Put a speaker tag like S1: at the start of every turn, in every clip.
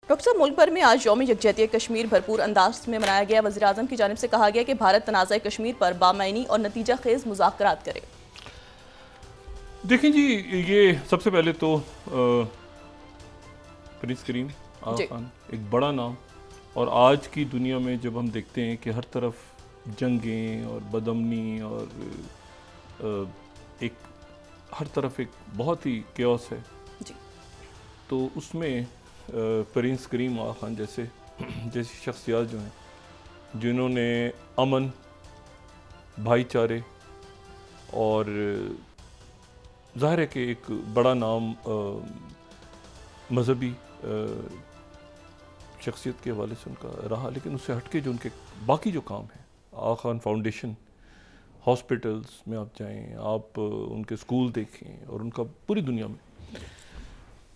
S1: Doctor साहब, मुल्क भर में आज यौम यकजहती कश्मीर भरपूर अंदाज में मनाया गया। वज़ीर आज़म की जानिब से कहा गया कि भारत तनाज़ा कश्मीर पर बामैनी और नतीजा खेज़ मुज़ाकरात करे।
S2: देखें जी, ये सबसे पहले तो प्रिंस करीम आगा खान एक बड़ा नाम, और आज की दुनिया में जब हम देखते हैं कि हर तरफ जंगें और बदअमनी और एक हर तरफ एक बहुत ही केओस है
S1: जी।
S2: तो उसमें प्रिंस करीम आगा खान जैसी शख्सियत जो हैं जिन्होंने अमन, भाईचारे और ज़ाहिर है कि एक बड़ा नाम मजहबी शख्सियत के हवाले से उनका रहा, लेकिन उससे हटके जो उनके बाकी जो काम हैं, आगा खान फाउंडेशन, हॉस्पिटल्स में आप जाएं, आप उनके स्कूल देखें और उनका पूरी दुनिया में,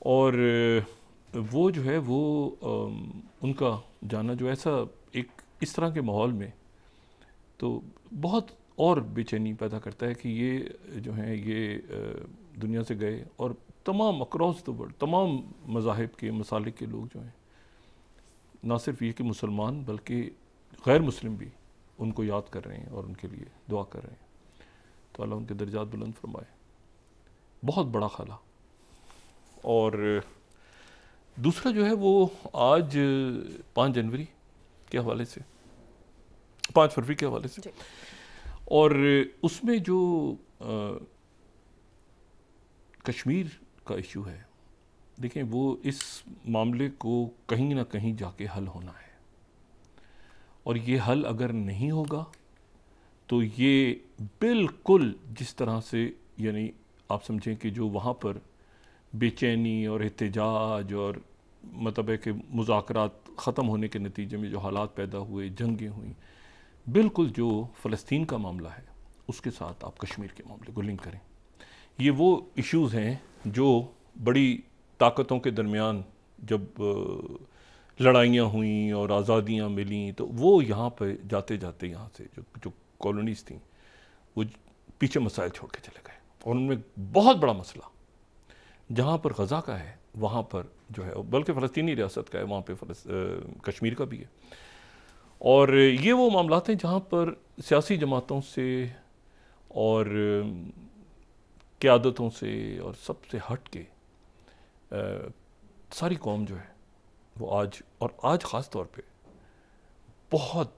S2: और वो जो है वो उनका जाना जो ऐसा एक इस तरह के माहौल में तो बहुत और बेचैनी पैदा करता है कि ये जो हैं ये दुनिया से गए, और तमाम अक्रॉस द वर्ल्ड तमाम मज़ाहिब के मसालिक के लोग जो हैं, ना सिर्फ ये कि मुसलमान बल्कि गैर मुस्लिम भी उनको याद कर रहे हैं और उनके लिए दुआ कर रहे हैं। तो अल्लाह उनके दर्जात बुलंद फरमाए। बहुत बड़ा खाला। और दूसरा जो है वो आज 5 जनवरी के हवाले से, 5 फरवरी के हवाले से, और उसमें जो कश्मीर का इशू है, देखें वो इस मामले को कहीं ना कहीं जाके हल होना है, और ये हल अगर नहीं होगा तो ये बिल्कुल जिस तरह से, यानी आप समझें कि जो वहाँ पर बेचैनी और एहतजाज और मतलब है कि मुज़ाकरात ख़त्म होने के नतीजे में जो हालात पैदा हुए, जंगें हुई, बिल्कुल जो फ़लस्तीन का मामला है उसके साथ आप कश्मीर के मामले को लिंक करें। ये वो इश्यूज़ हैं जो बड़ी ताकतों के दरमियान जब लड़ाइयाँ हुई और आज़ादियाँ मिलीं तो वो यहाँ पर जाते जाते यहाँ से जो कॉलोनीज़ थी वो पीछे मसाइल छोड़ के चले गए, और उनमें बहुत बड़ा मसला जहाँ पर गज़ा का है वहाँ पर जो है, बल्कि फ़लस्तीनी रियासत का है, वहाँ पे कश्मीर का भी है। और ये वो मामलात हैं जहाँ पर सियासी जमातों से और क़यादतों से और सबसे हट के सारी कौम जो है वो आज ख़ास तौर पे बहुत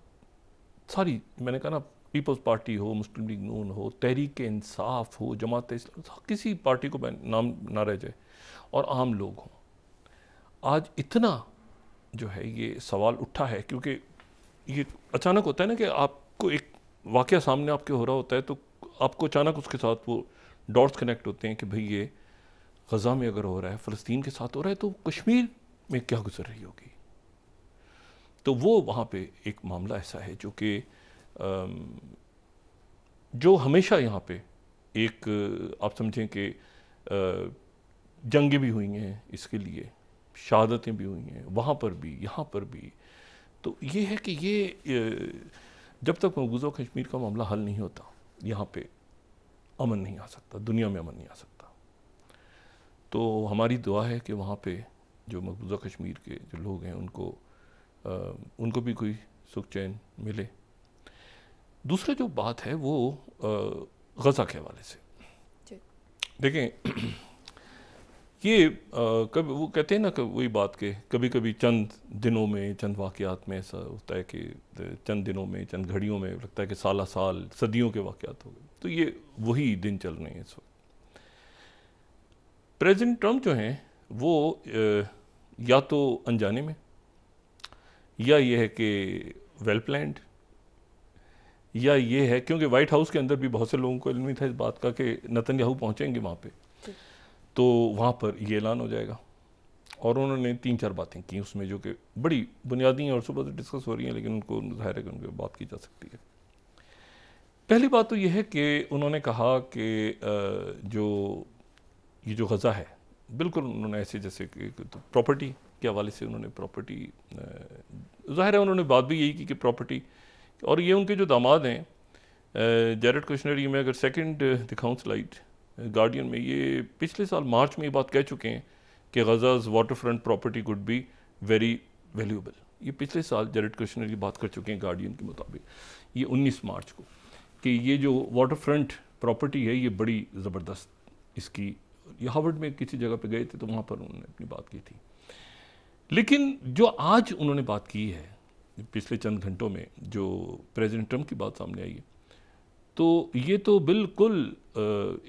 S2: सारी, मैंने कहा ना, पीपल्स पार्टी हो, मुस्लिम लीग नून हो, तहरीक इंसाफ हो, जमात इस्लाम, किसी पार्टी को नाम ना रह जाए, और आम लोग हों, आज इतना जो है ये सवाल उठा है, क्योंकि ये अचानक होता है ना कि आपको एक वाक़या सामने आपके हो रहा होता है तो आपको अचानक उसके साथ वो डॉट्स कनेक्ट होते हैं कि भाई ये गज़ा में अगर हो रहा है, फ़लस्तीन के साथ हो रहा है, तो कश्मीर में क्या गुजर रही होगी। तो वो वहाँ पे एक मामला ऐसा है जो कि जो हमेशा यहाँ पे एक आप समझें कि जंगें भी हुई हैं, इसके लिए शहादतें भी हुई हैं, वहाँ पर भी यहाँ पर भी। तो ये है कि ये जब तक मकबूजा कश्मीर का मामला हल नहीं होता, यहाँ पे अमन नहीं आ सकता, दुनिया में अमन नहीं आ सकता। तो हमारी दुआ है कि वहाँ पे जो मकबूजा कश्मीर के जो लोग हैं उनको भी कोई सुख चैन मिले। दूसरा जो बात है वो गज़ा के हवाले से देखें, ये कभी वो कहते हैं ना कि वही बात के कभी कभी चंद दिनों में, चंद वाक़यात में ऐसा होता है कि चंद दिनों में, चंद घड़ियों में लगता है कि साल साल सदियों के वाक़यात हो गए। तो ये वही दिन चल रहे हैं इस वक्त। प्रेसिडेंट ट्रंप जो हैं वो या तो अनजाने में, या ये है कि वेल प्लान्ड, या ये है क्योंकि वाइट हाउस के अंदर भी बहुत से लोगों को इल्म नहीं था इस बात का कि नेतन्याहू पहुँचेंगे वहाँ पे, तो वहाँ पर ये ऐलान हो जाएगा। और उन्होंने 3-4 बातें की उसमें जो कि बड़ी बुनियादी हैं और सुबह से डिस्कस हो रही हैं, लेकिन उनको ज़ाहिर है कि उनकी बात की जा सकती है। पहली बात तो ये है कि उन्होंने कहा कि ये जो गज़ा है, बिल्कुल उन्होंने ऐसे जैसे कि तो प्रॉपर्टी के हवाले से उन्होंने प्रॉपर्टी, ज़ाहिर है उन्होंने बात भी यही की कि प्रॉपर्टी, और ये उनके जो दामाद हैं जैरेड कुशनर, ये मैं अगर सेकंड दिखाऊं स्लाइड गार्डियन में, ये पिछले साल मार्च में ये बात कह चुके हैं कि Gaza's waterfront property could be very valuable. ये पिछले साल जैरेड कुशनर की बात कर चुके हैं गार्डियन के मुताबिक, ये 19 मार्च को, कि ये जो वाटर फ्रंट प्रॉपर्टी है ये बड़ी ज़बरदस्त, इसकी ये हार्वर्ड में किसी जगह पे गए थे तो वहाँ पर उन्होंने अपनी बात की थी। लेकिन जो आज उन्होंने बात की है पिछले चंद घंटों में, जो प्रेसिडेंट ट्रंप की बात सामने आई है, तो ये तो बिल्कुल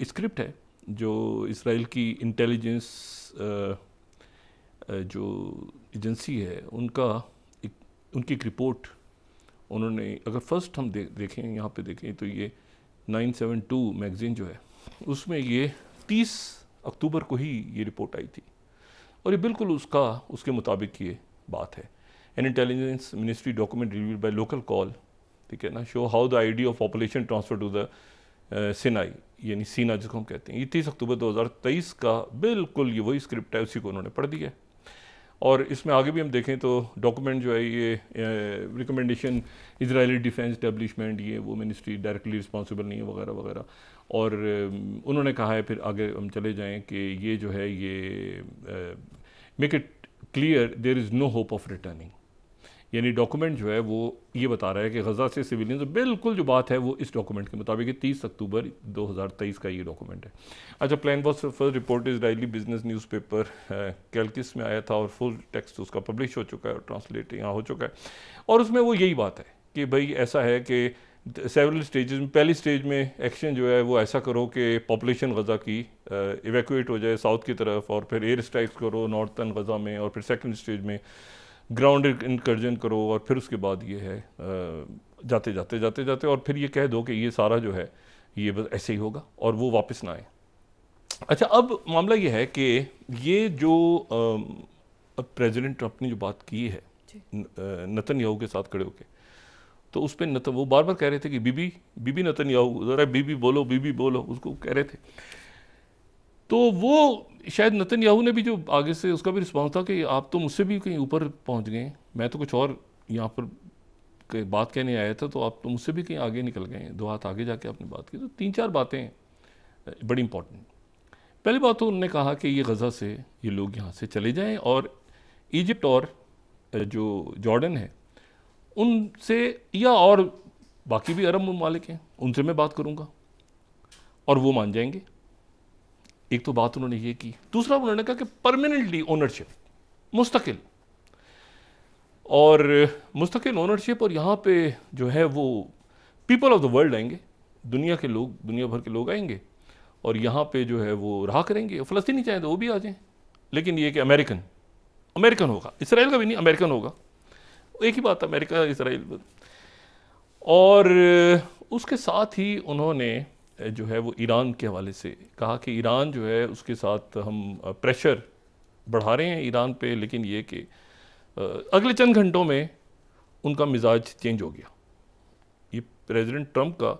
S2: स्क्रिप्ट है जो इसराइल की इंटेलिजेंस जो एजेंसी है उनकी एक रिपोर्ट उन्होंने, अगर फर्स्ट हम देखें यहाँ पे देखें तो ये 972 मैगज़ीन जो है उसमें ये 30 अक्टूबर को ही ये रिपोर्ट आई थी, और ये बिल्कुल उसके मुताबिक ये बात है। An intelligence ministry document reviewed by local call, ठीक है ना, show how the idea of population transfer to the Sinai, यानी सीना जिसको हम कहते हैं। ये 30 अक्टूबर 2023 का बिल्कुल ये वही स्क्रिप्ट है, उसी को उन्होंने पढ़ दिया है। और इसमें आगे भी हम देखें तो डॉक्यूमेंट जो है ये रिकमेंडेशन इजरायली डिफेंस एस्टेब्लिशमेंट, ये वो मिनिस्ट्री डायरेक्टली रिस्पॉन्सिबल नहीं है वगैरह वगैरह। और उन्होंने कहा है, फिर आगे हम चले जाएं, कि ये जो है ये make it clear there is no hope of returning, यानी डॉक्यूमेंट जो है वो ये बता रहा है कि गजा से सिविलियंस, बिल्कुल जो बात है वो इस डॉक्यूमेंट के मुताबिक 30 अक्टूबर 2023 का ये डॉक्यूमेंट है। अच्छा, plan was first report Israeli business newspaper Calcalist में आया था, और फुल टेक्स्ट उसका पब्लिश हो चुका है और ट्रांसलेट यहाँ हो चुका है। और उसमें वो यही बात है कि भाई ऐसा है कि सेवरल स्टेजेस में, पहली स्टेज में एक्शन जो है वो ऐसा करो कि पॉपुलेशन गजा की इवैक्यूएट हो जाए साउथ की तरफ, और फिर एयर स्ट्राइक्स करो नॉर्थन गजा में, और फिर सेकंड स्टेज में ग्राउंड इंकर्जन करो, और फिर उसके बाद ये है जाते जाते और फिर ये कह दो कि ये सारा जो है ये बस ऐसे ही होगा और वो वापस ना आए। अच्छा, अब मामला ये है कि ये जो प्रेसिडेंट ट्रंप ने जो बात की है नेतन्याहू के साथ खड़े होकर, तो उस पर वो बार बार कह रहे थे कि बीबी नेतन्याहू, ज़रा बीबी बोलो, उसको कह रहे थे। तो वो शायद नेतन्याहू ने भी जो आगे से उसका भी रिस्पॉन्स था कि आप तो मुझसे भी कहीं ऊपर पहुंच गए, मैं तो कुछ और यहाँ पर बात कहने आया था, तो आप तो मुझसे भी कहीं आगे निकल गए, 2 हाथ आगे जाके आपने बात की। तो 3-4 बातें बड़ी इंपॉर्टेंट। पहली बात तो उन्होंने कहा कि ये गज़ा से ये लोग यहाँ से चले जाएं, और इजिप्ट और जो जॉर्डन है उनसे, या और बाकी भी अरब ममालिक हैं, उनसे मैं बात करूँगा और वो मान जाएंगे। एक तो बात उन्होंने ये की। दूसरा उन्होंने कहा कि परमानेंटली ओनरशिप, मुस्तकिल ओनरशिप, और यहाँ पे जो है वो पीपल ऑफ द वर्ल्ड आएंगे, दुनिया भर के लोग आएंगे और यहाँ पे जो है वो रहा करेंगे। फ़लस्तीनी चाहें तो वो भी आ जाएं, लेकिन ये कि अमेरिकन होगा, इसराइल का भी नहीं, अमेरिकन होगा। एक ही बात, अमेरिका इसराइल। और उसके साथ ही उन्होंने जो है वो ईरान के हवाले से कहा कि ईरान जो है उसके साथ हम प्रेशर बढ़ा रहे हैं ईरान पे, लेकिन ये कि अगले चंद घंटों में उनका मिजाज चेंज हो गया। ये प्रेसिडेंट ट्रंप का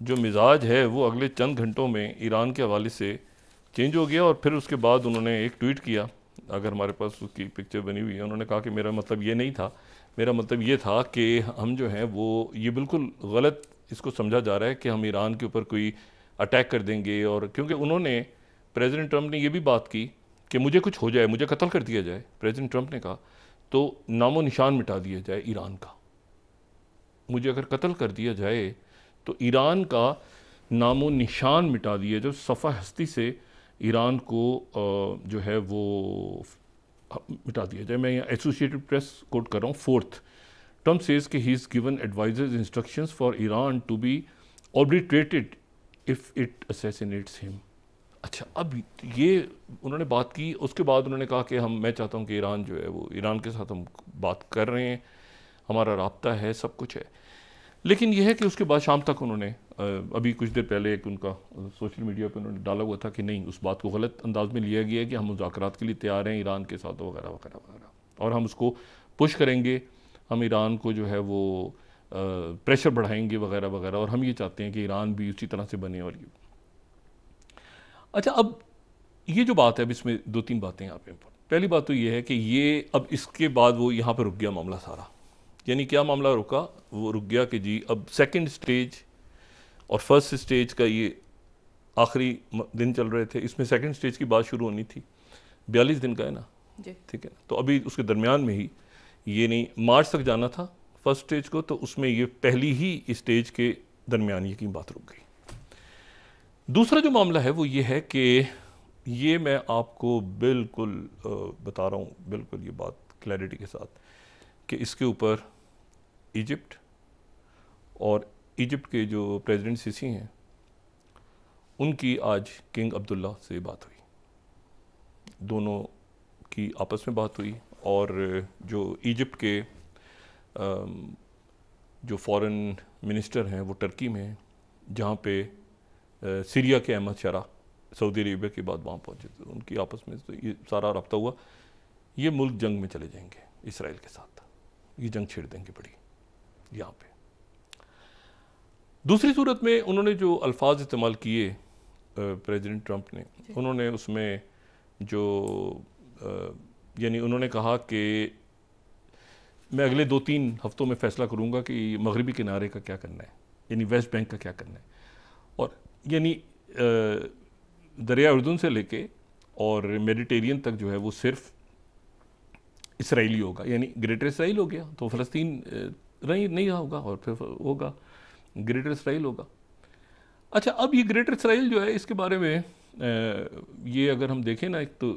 S2: जो मिजाज है वो अगले चंद घंटों में ईरान के हवाले से चेंज हो गया। और फिर उसके बाद उन्होंने एक ट्वीट किया, अगर हमारे पास उसकी पिक्चर बनी हुई है। उन्होंने कहा कि मेरा मतलब ये नहीं था, मेरा मतलब ये था कि हम जो हैं वो, ये बिल्कुल गलत इसको समझा जा रहा है कि हम ईरान के ऊपर कोई अटैक कर देंगे। और क्योंकि उन्होंने, प्रेसिडेंट ट्रंप ने ये भी बात की कि मुझे कुछ हो जाए, मुझे कत्ल कर दिया जाए, प्रेसिडेंट ट्रंप ने कहा, तो नामो निशान मिटा दिया जाए ईरान का। मुझे अगर कत्ल कर दिया जाए तो ईरान का नामो निशान मिटा दिया, जो सफ़ा हस्ती से ईरान को जो है वो मिटा दिया जाए। मैं यहाँ एसोसिएटेड प्रेस कोट कर रहा हूँ। 4th, Trump says कि he is given advisors instructions for Iran to be obliterated if it assassinates him। अच्छा, अब ये उन्होंने बात की। उसके बाद उन्होंने कहा कि मैं चाहता हूँ कि ईरान जो है वो, ईरान के साथ हम बात कर रहे हैं, हमारा राब्ता है, सब कुछ है। लेकिन यह है कि उसके बाद शाम तक उन्होंने, अभी कुछ देर पहले एक उनका सोशल मीडिया पर उन्होंने डाला हुआ था कि नहीं, उस बात को गलत अंदाज में लिया गया है कि हम मुज़ाकरात के लिए तैयार हैं ईरान के साथ वगैरह वगैरह वगैरह, और हम उसको पुश करेंगे, हम ईरान को जो है वो प्रेशर बढ़ाएंगे वगैरह वगैरह, और हम ये चाहते हैं कि ईरान भी उसी तरह से बने। और ये अच्छा, अब ये जो बात है, अब इसमें 2-3 बातें यहाँ पे। पहली बात तो ये है कि ये अब इसके बाद वो यहाँ पे रुक गया मामला सारा। यानी क्या मामला रुका? वो रुक गया कि जी अब सेकंड स्टेज और फर्स्ट स्टेज का ये आखिरी दिन चल रहे थे, इसमें सेकंड स्टेज की बात शुरू होनी थी। 42 दिन का है ना, ठीक है। तो अभी उसके दरमियान में ही, ये नहीं मार्च तक जाना था फर्स्ट स्टेज को, तो उसमें ये पहली ही स्टेज के दरमियान ये की बात रुक गई। दूसरा जो मामला है वो ये है कि ये मैं आपको बिल्कुल बता रहा हूँ, बिल्कुल ये बात क्लैरिटी के साथ, कि इसके ऊपर इजिप्ट और इजिप्ट के जो प्रेसिडेंट सीसी हैं उनकी आज किंग अब्दुल्ला से बात हुई, दोनों की आपस में बात हुई। और जो इजिप्ट के जो फॉरेन मिनिस्टर हैं वो टर्की में हैं, जहाँ पे सीरिया के अहमद शरा सऊदी अरेबिया के बाद वहाँ पहुँचे, तो उनकी आपस में तो ये सारा रब्ता हुआ। ये मुल्क जंग में चले जाएंगे इसराइल के साथ, ये जंग छेड़ देंगे बड़ी यहाँ पे। दूसरी सूरत में उन्होंने जो अल्फाज इस्तेमाल किए प्रेसिडेंट ट्रंप ने, उन्होंने उसमें जो यानी उन्होंने कहा कि मैं अगले 2-3 हफ्तों में फ़ैसला करूँगा कि मगरबी किनारे का क्या करना है, यानी वेस्ट बैंक का क्या करना है। और यानी दरिया उर्दून से लेके और मेडिटेरियन तक जो है वो सिर्फ इसराइली होगा, यानी ग्रेटर इसराइल हो गया तो फ़लस्तीन नहीं होगा, और फिर होगा ग्रेटर इसराइल होगा। अच्छा, अब ये ग्रेटर इसराइल जो है इसके बारे में ये अगर हम देखें ना, एक तो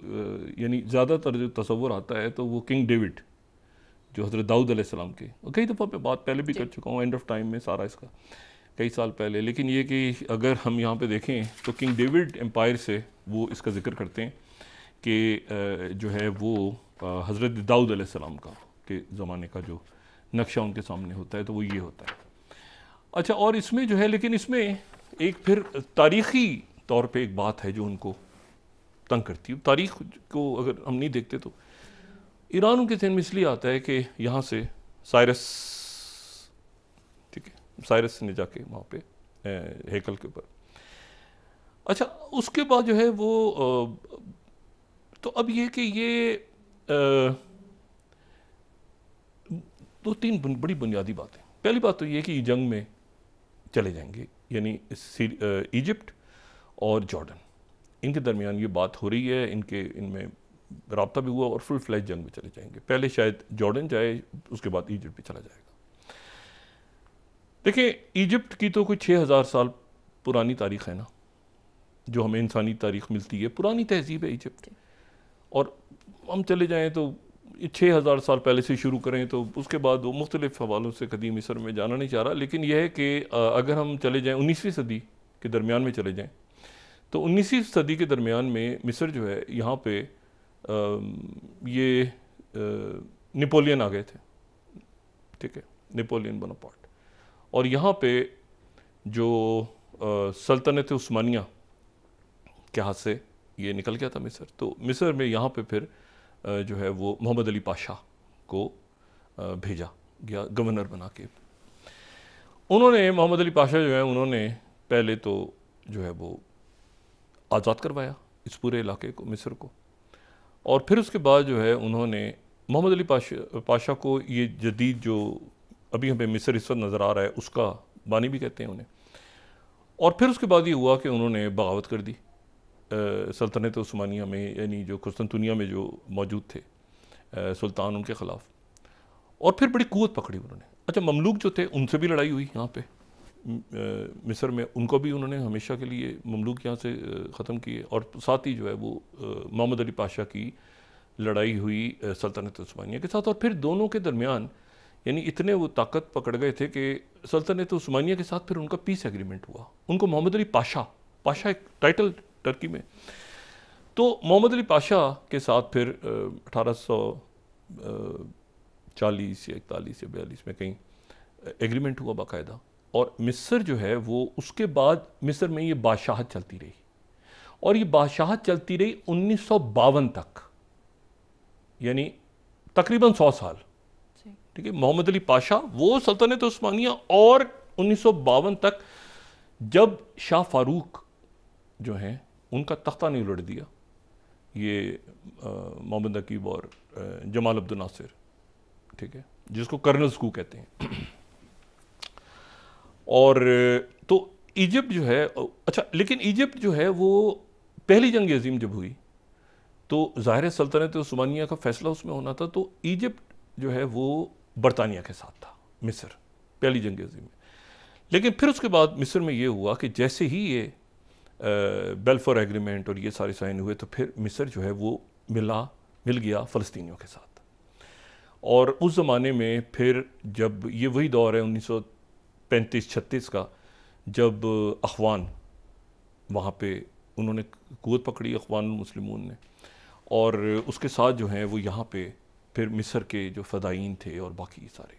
S2: यानी ज़्यादातर जो तस्वुर आता है तो वो किंग डेविड जो हज़रत दाऊद अलैहिस्सलाम के, और कई दफ़ा पे बात पहले भी कर चुका हूँ, एंड ऑफ टाइम में सारा इसका कई साल पहले। लेकिन ये कि अगर हम यहाँ पे देखें तो किंग डेविड एम्पायर से वो इसका जिक्र करते हैं कि जो है वो हज़रत दाऊद अलैहिस्सलाम का के ज़माने का जो नक्शा उनके सामने होता है तो वो ये होता है। अच्छा, और इसमें जो है, लेकिन इसमें एक फिर तारीख़ी तौर पे एक बात है जो उनको तंग करती है। तारीख़ को अगर हम नहीं देखते तो ईरान उनके ज़हन में इसलिए आता है कि यहाँ से साइरस, ठीक है, साइरस ने जाके वहाँ पे हेकल के ऊपर। अच्छा, उसके बाद जो है वो तो अब ये कि ये 2-3 बड़ी बुनियादी बातें। पहली बात तो ये कि जंग में चले जाएंगे, यानी इजिप्ट और जॉर्डन, इनके दरमियान ये बात हो रही है, इनमें राब्ता भी हुआ और फुल फ्लैश जंग में चले जाएंगे। पहले शायद जॉर्डन जाए, उसके बाद इजिप्ट भी चला जाएगा। देखिए, इजिप्ट की तो कोई 6000 साल पुरानी तारीख़ है ना, जो हमें इंसानी तारीख़ मिलती है, पुरानी तहजीब है इजिप्ट। और हम चले जाएँ तो 6000 साल पहले से शुरू करें तो उसके बाद वो मुख्तलिफ़ हवालों से कदीम मिस्र में जाना नहीं चाह रहा, लेकिन यह है कि अगर हम चले जाएँ 19वीं सदी के दरमियान में चले जाएँ तो 19वीं सदी के दरमियान में मिस्र जो है यहाँ पे ये नेपोलियन आ गए थे, ठीक है, नेपोलियन बोनापार्ट। और यहाँ पे जो सल्तनत उस्मानिया के हाथ से ये निकल गया था मिस्र, तो मिस्र में यहाँ पे फिर जो है वो मोहम्मद अली पाशा को भेजा गया गवर्नर बना के। उन्होंने मोहम्मद अली पाशा जो है उन्होंने पहले तो जो है वो आज़ाद करवाया इस पूरे इलाके को, मिस्र को, और फिर उसके बाद जो है उन्होंने मोहम्मद अली पाशा को ये जदीद जो अभी हमें मिस्र इस वक्त नज़र आ रहा है उसका बानी भी कहते हैं उन्हें। और फिर उसके बाद ये हुआ कि उन्होंने बगावत कर दी सल्तनत उस्मानिया में, यानी जो कुस्तुनतुनिया में जो मौजूद थे सुल्तान उनके ख़िलाफ़, और फिर बड़ी क़ुव्वत पकड़ी उन्होंने। अच्छा, ममलूक जो थे उनसे भी लड़ाई हुई यहाँ पे मिस्र में, उनको भी उन्होंने हमेशा के लिए ममलूक यहाँ से ख़त्म किए, और साथ ही जो है वो मोहम्मद अली पाशा की लड़ाई हुई सल्तनत उस्मानिया के साथ। और फिर दोनों के दरमियान यानी इतने वो ताकत पकड़ गए थे कि सल्तनत उस्मानिया के साथ फिर उनका पीस एग्रीमेंट हुआ। उनको मोहम्मद अली पाशा एक टाइटल टर्की में, तो मोहम्मद अली पाशा के साथ फिर 1840 या 41 या 42 में कहीं एग्रीमेंट हुआ बाकायदा। और मिस्र जो है वो उसके बाद मिस्र में ये बादशाहत चलती रही, और ये बादशाहत चलती रही 1952 तक, यानी तकरीबन 100 साल, ठीक है। मोहम्मद अली पाशा वो सल्तनत उस्मानिया, और 1952 तक जब शाह फारूक जो हैं उनका तख्ता नहीं उलट दिया ये मोहम्मद नकीब और जमाल अब्दुल नासिर, ठीक है, जिसको कर्नल्स कू कहते हैं। और तो इजिप्ट जो है, अच्छा, लेकिन इजिप्ट जो है वो पहली जंग अजीम जब हुई तो ज़ाहिर है सल्तनत उस्मानिया का फैसला उसमें होना था। तो इजिप्ट जो है वो बरतानिया के साथ था, मिस्र, पहली जंग अज़ीम में। लेकिन फिर उसके बाद मिस्र में ये हुआ कि जैसे ही ये बेल्फोर एग्रीमेंट और ये सारे साइन हुए, तो फिर मिस्र जो है वो मिल गया फ़लस्तीनियों के साथ। और उस ज़माने में फिर जब ये वही दौर है 1935-36 का, जब अख़वान वहाँ पे उन्होंने क़ुव्वत पकड़ी, अख़वान मुस्लिमून ने, और उसके साथ जो हैं वो यहाँ पे फिर मिस्र के जो फ़दाईन थे और बाकी सारे